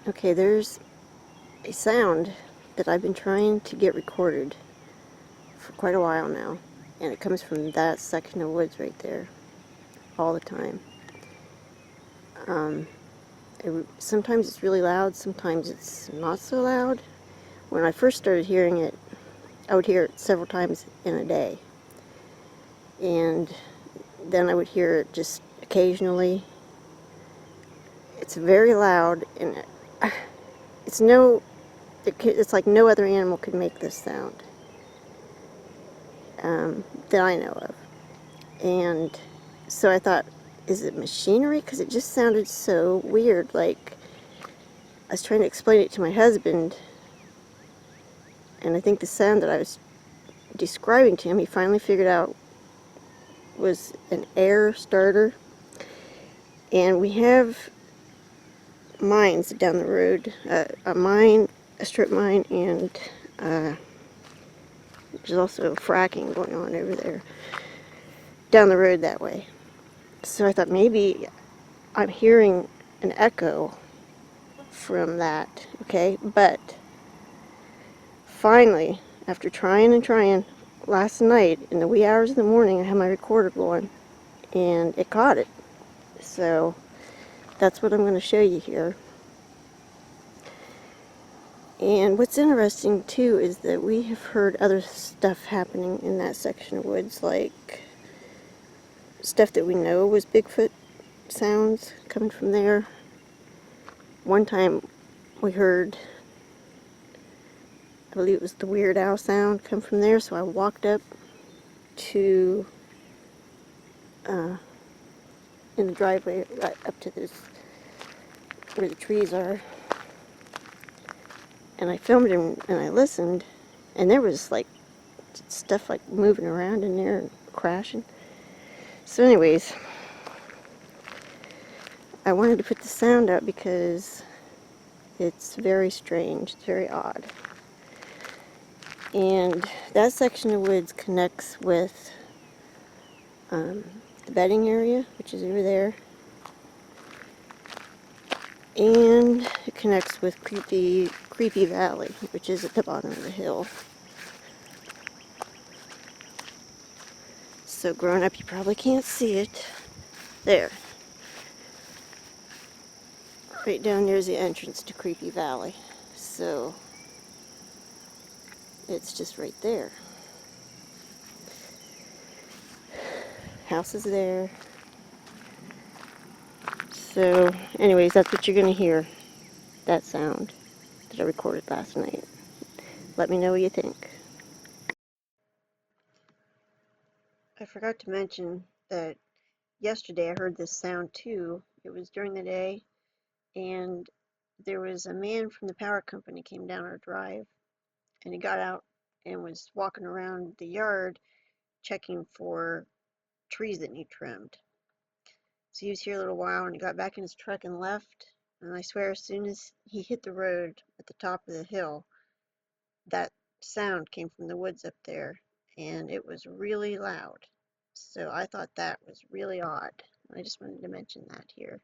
Okay, there's a sound that I've been trying to get recorded for quite a while now, and it comes from that section of woods right there all the time. Um, Sometimes it's really loud, sometimes it's not so loud. When I first started hearing it, I would hear it several times in a day, and then I would hear it just occasionally. It's very loud, and it's no, it's like no other animal could make this sound that I know of. And so I thought, is it machinery? Because it just sounded so weird. Like, I was trying to explain it to my husband, and I think the sound that I was describing to him, he finally figured out was an air starter. And we have mines down the road, a mine, a strip mine, and there's also fracking going on over there, down the road that way. So I thought maybe I'm hearing an echo from that, okay? But finally, after trying and trying, last night in the wee hours of the morning, I had my recorder going, and it caught it. So that's what I'm going to show you here. And what's interesting too is that we have heard other stuff happening in that section of woods, like stuff that we know was Bigfoot sounds coming from there. One time we heard, I believe it was the Weird Owl sound come from there, so I walked up to in the driveway right up to this where the trees are, and I filmed it and I listened, and there was like stuff like moving around in there and crashing. So anyways, I wanted to put the sound up because it's very strange, it's very odd. And that section of woods connects with the bedding area, which is over there, and it connects with Creepy Valley, which is at the bottom of the hill. So growing up, you probably can't see it. There. Right down there's the entrance to Creepy Valley. So it's just right there. House is there. So anyways, that's what you're going to hear. That sound that I recorded last night. Let me know what you think. I forgot to mention that yesterday I heard this sound too. It was during the day, and there was a man from the power company came down our drive, and he got out and was walking around the yard checking for trees that need trimmed. So he was here a little while, and he got back in his truck and left. And I swear, as soon as he hit the road at the top of the hill, that sound came from the woods up there, and it was really loud. So I thought that was really odd. I just wanted to mention that here.